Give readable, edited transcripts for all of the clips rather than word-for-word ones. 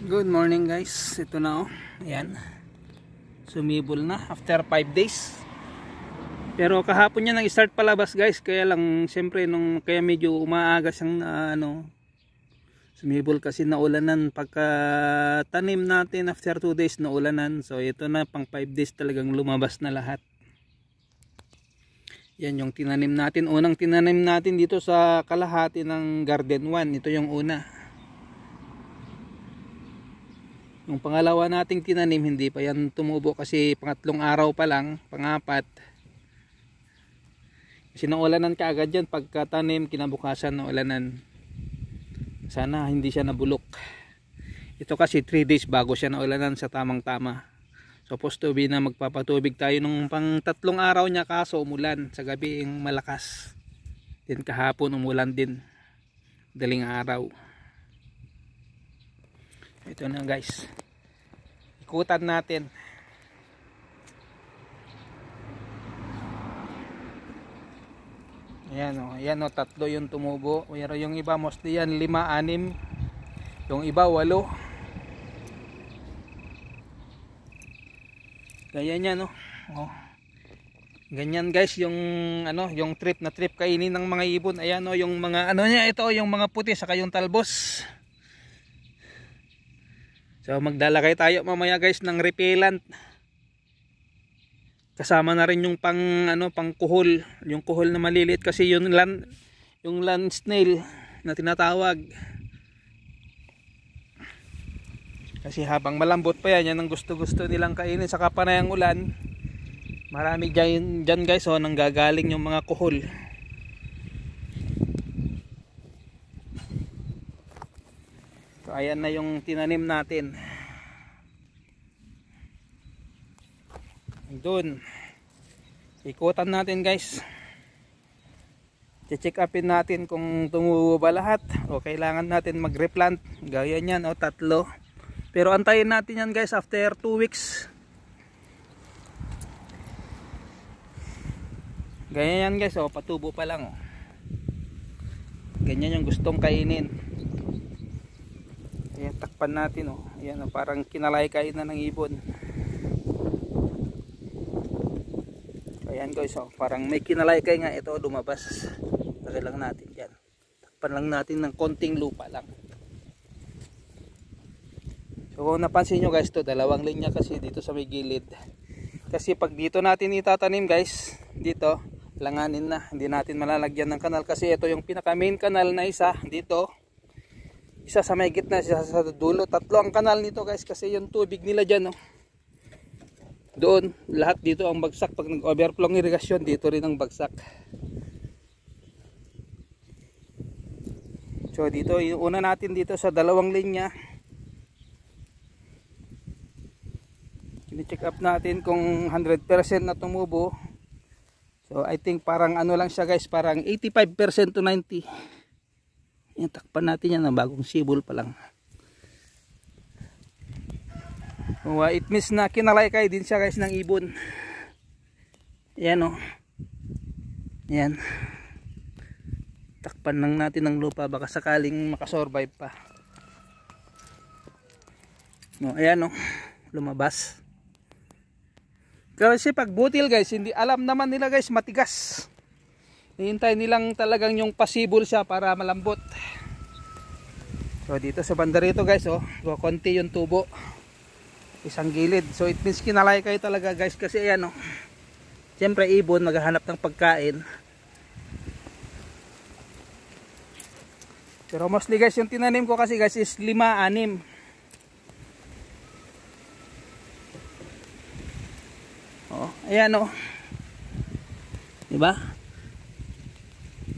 Good morning guys, ito na oh. Ayan, sumibol na after 5 days. Pero kahapon niya nang start palabas guys. Kaya lang siyempre kaya medyo umaaga siyang sumibol kasi naulanan. Pagka tanim natin after 2 days naulanan. So ito na pang 5 days talagang lumabas na lahat. Yan yung tinanim natin. Unang tinanim natin dito sa kalahati ng garden 1. Ito yung una. Yung pangalawa nating tinanim, hindi pa yan tumubo kasi pangatlong araw pa lang, pangapat. Kasi naulanan ka agad yan, pagkatanim, kinabukasan naulanan. Sana hindi siya nabulok. Ito kasi 3 days bago siya naulanan sa tamang tama. Supposed to be na magpapatubig tayo nung pang 3 araw niya, kaso umulan sa gabi yung malakas. Then kahapon umulan din, daling araw. Ito na guys, ikutan natin. Ayan o, 3 yung tumubo. Pero yung iba mostly yan 5, 6. Yung iba 8. Ganyan yan o. Ganyan guys yung yung trip kainin ng mga ibon. Ayan o, yung mga niya, ito yung mga puti saka yung talbos. So maglalagay tayo mamaya guys ng repellent. Kasama na rin yung pang kuhol, yung kuhol na maliliit kasi yung land snail na tinatawag. Kasi habang malambot pa yan ang gusto nilang kainin. Saka panayang ulan, marami dyan guys nanggagaling yung mga kuhol. So ayan na yung tinanim natin. Doon ikutan natin guys. Check upin natin kung tumubo ba lahat o kailangan natin mag-replant. Gaya niyan 3. Pero antayin natin yan guys after 2 weeks. Ganyan yan guys patubo pa lang Ganyan yung gustong kainin. Ayan, takpan natin Ayan parang kinalaykay na ng ibon. Ayan guys parang may kinalaykay nga ito lumabas. Lagay lang natin yan. Takpan lang natin ng konting lupa lang. So kung napansin nyo guys, 2 linya kasi dito sa may gilid. Kasi pag dito natin itatanim guys, dito langanin na, hindi natin malalagyan ng kanal. Kasi ito yung pinaka main kanal na isa dito, isa sa may gitna, isa sa dulo. 3 ang kanal nito guys kasi yung tubig nila dyan doon, lahat dito ang bagsak. Pag nag-overflow ng irigasyon, dito rin ang bagsak. So dito, yung una natin dito sa 2 linya, check up natin kung 100% na tumubo. So I think parang lang siya guys, parang 85% to 90%. Yan, takpan natin yan bagong sibol pa lang. It means na kinalaykay din siya guys ng ibon. Yan yan, takpan lang natin ng lupa baka sakaling makasurvive pa. Ayan lumabas. Kasi pag butil guys, hindi alam naman nila guys, matigas. Hihintay nilang talagang yung pasibol siya para malambot. So dito sa banda rito guys konti yung tubo, isang gilid. So it means kinalaykay talaga guys kasi ayan siyempre ibon maghahanap ng pagkain. Pero mostly guys yung tinanim ko kasi guys is 5, 6. Ayan diba?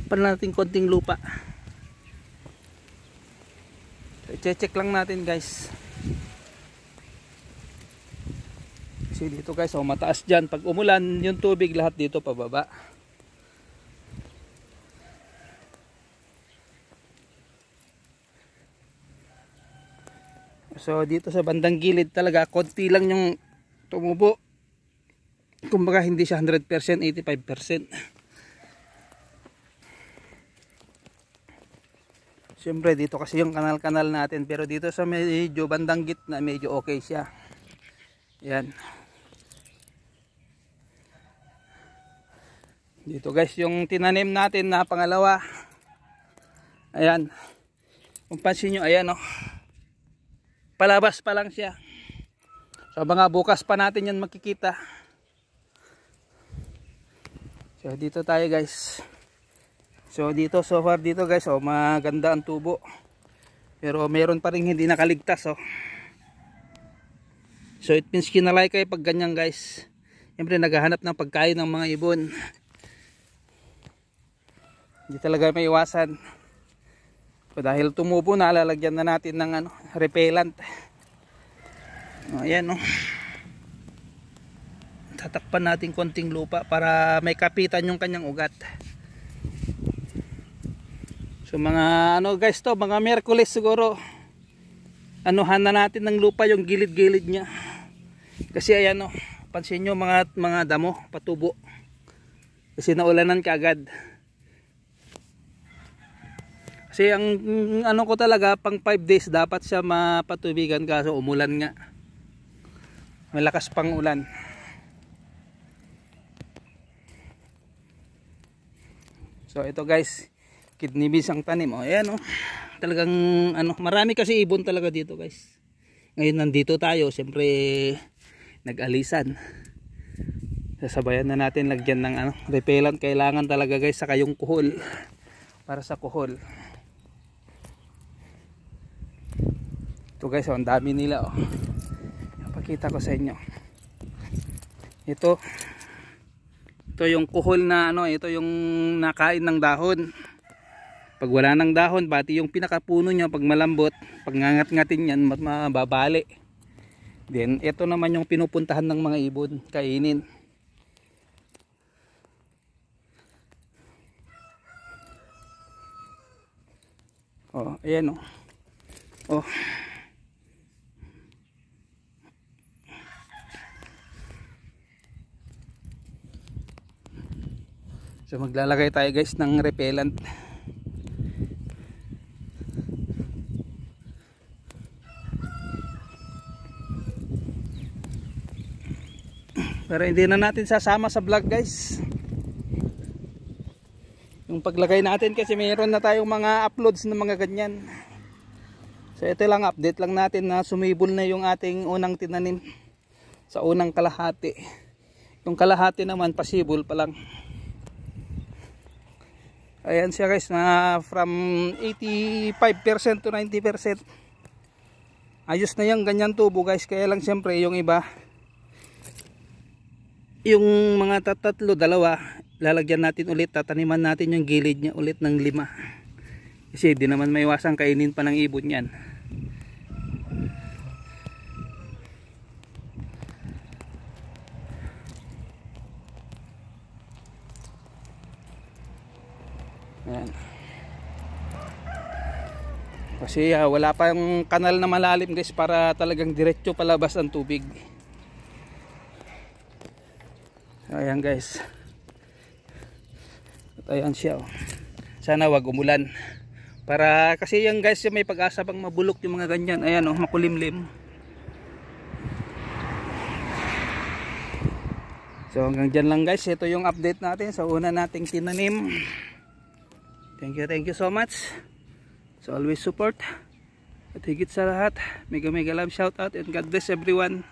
Pan natin konting lupa. So, i-check lang natin guys. Kasi dito guys mataas dyan. Pag umulan yung tubig lahat dito pababa. So dito sa bandang gilid talaga konti lang yung tumubo. Kumbaga hindi siya 100%, 85%. So Siyempre dito kasi yung kanal-kanal natin, pero dito sa medyo bandang gitna medyo okay siya. Yan. Dito guys yung tinanim natin na pangalawa. Ayan. Kung pansin nyo, ayan oh. Palabas pa lang siya. So mga bukas pa natin yan makikita. So dito tayo guys. So dito, so far dito guys, oh, maganda ang tubo. Pero meron pa rin hindi nakaligtas, oh. So it means kinalay kayo pag ganyan guys. Siyempre naghahanap ng pagkain ng mga ibon. Hindi talaga may iwasan. So dahil tumubo na, lalagyan na natin ng ano, repellent. Oh, ayan oh. Tatakpan natin konting lupa para may kapitan yung kanyang ugat. So mga ano guys to, mga Miyerkules siguro. Anuhan na natin ng lupa yung gilid-gilid niya. Kasi ayan oh, pansin nyo mga damo, patubo. Kasi naulanan kaagad. Kasi ang ano ko talaga, pang 5 days dapat siya mapatubigan, kaso umulan nga. Malakas pang ulan. So ito guys, kidney beans ang tanim. O ayan oh. Talagang ano, marami kasi ibon talaga dito guys. Ngayon nandito tayo, siyempre nag-alisan. Sasabayan na natin lagyan ng ano, repellent. Kailangan talaga guys, saka yung kuhol. Para sa kuhol. Ito guys, oh, ang dami nila oh. Pakita ko sa inyo. Ito yung kuhol na ano, ito yung nakain ng dahon. Pag wala ng dahon, pati yung pinakapuno niya pag malambot, pag ngangat-ngatin yan, mababali. Then ito naman yung pinupuntahan ng mga ibon, kainin. Oh, ayan oh. Oh. So maglalagay tayo guys ng repellent. Pero hindi na natin sasama sa vlog guys. Yung paglagay natin kasi mayroon na tayong mga uploads ng mga ganyan. So ito lang, update lang natin na sumibol na yung ating unang tinanim sa unang kalahati. Yung kalahati naman pasibol pa lang. Ayan siya guys, na from 85% to 90%. Ayos na yung ganyan tubo guys. Kaya lang siyempre yung iba, yung mga tatlo, dalawa, lalagyan natin ulit, tataniman natin yung gilid niya ulit ng 5. Kasi di naman may iwasang kainin pa ng ibon yan. Ayan. Kasi wala pa yung kanal na malalim guys para talagang diretso palabas ang tubig. Ayan guys. At ayan siya oh. Sana wag umulan. Para kasi yan guys, may pag-asa pang mabulok yung mga ganyan. Ayan oh, makulimlim. So hanggang dyan lang guys. Ito yung update natin sa una nating tinanim. Thank you so much. So always support. At higit sa lahat, mega love shout out and God bless everyone.